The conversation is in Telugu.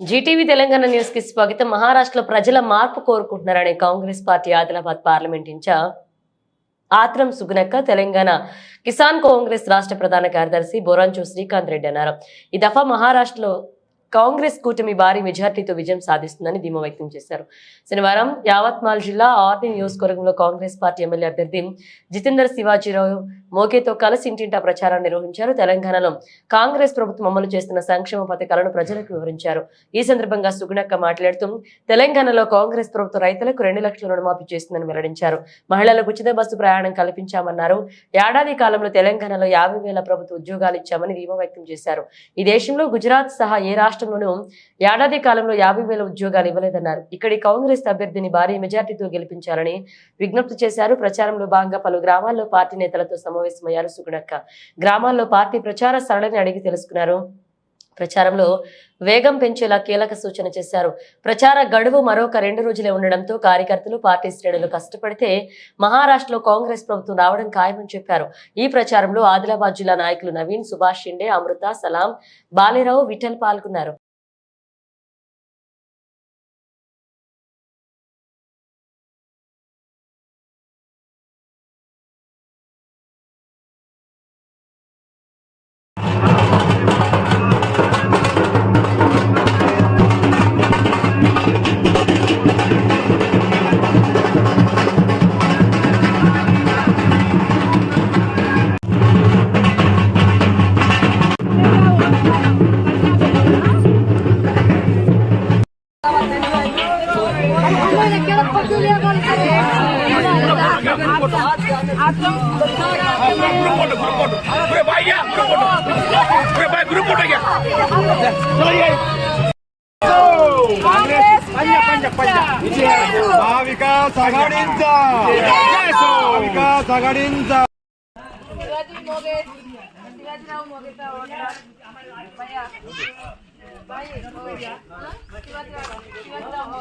జీటీవీ తెలంగాణ న్యూస్ కి స్వాగతం. మహారాష్ట్రలో ప్రజల మార్పు కోరుకుంటున్నారని Congress party Adilabad parliament incharge Atram Sugunakka, Telangana Kisan Congress రాష్ట్ర ప్రధాన కార్యదర్శి బొరాంచు శ్రీకాంత్ రెడ్డి అన్నారు. ఈ దఫా మహారాష్ట్రలో కాంగ్రెస్ కూటమి భారీ మెజార్టీతో విజయం సాధిస్తుందని ధీమా వ్యక్తం చేశారు. శనివారం యావత్మాల్ జిల్లా ఆర్ని నియోజకవర్గంలో కాంగ్రెస్ పార్టీ ఎమ్మెల్యే అభ్యర్థి జితేందర్ శివాజీరావు మోకేతో కలిసి ఇంటింటా ప్రచారాన్ని నిర్వహించారు. తెలంగాణలో కాంగ్రెస్ ప్రభుత్వం అమలు చేస్తున్న సంక్షేమ పథకాలను ప్రజలకు వివరించారు. ఈ సందర్భంగా సుగుణక్క మాట్లాడుతూ తెలంగాణలో కాంగ్రెస్ ప్రభుత్వం రైతులకు 2 లక్షల రుణమాఫీ చేస్తుందని వెల్లడించారు. మహిళలకు ఉచిత బస్సు ప్రయాణం కల్పించామన్నారు. ఏడాది కాలంలో తెలంగాణలో 50,000 ప్రభుత్వ ఉద్యోగాలు ఇచ్చామని ధీమా వ్యక్తం చేశారు. ఈ దేశంలో గుజరాత్ సహా ఏ రాష్ట్రంలోనూ ఏడాది కాలంలో 50,000 ఉద్యోగాలు ఇవ్వలేదన్నారు. ఇక్కడి కాంగ్రెస్ అభ్యర్థిని భారీ మెజార్టీతో గెలిపించాలని విజ్ఞప్తి చేశారు. ప్రచారంలో భాగంగా పలు గ్రామాల్లో పార్టీ నేతలతో సమావేశమయ్యారు సుగుణక్క. గ్రామాల్లో పార్టీ ప్రచార సరళిని అడిగి తెలుసుకున్నారు. ప్రచారంలో వేగం పెంచేలా కీలక సూచన చేశారు. ప్రచార గడువు మరొక 2 రోజులే ఉండడంతో కార్యకర్తలు పార్టీ శ్రేణులు కష్టపడితే మహారాష్ట్రలో కాంగ్రెస్ ప్రభుత్వం రావడం ఖాయమని చెప్పారు. ఈ ప్రచారంలో ఆదిలాబాద్ జిల్లా నాయకులు నవీన్, సుభాష్ షిండే, అమృత, సలాం, బాలేరావు, విఠల్ పాల్గొన్నారు. महाविकास आघाडींचा महाविकास आघाडींचा शिवाजीराव मोगेचा ऑर्डर शिवाजीराव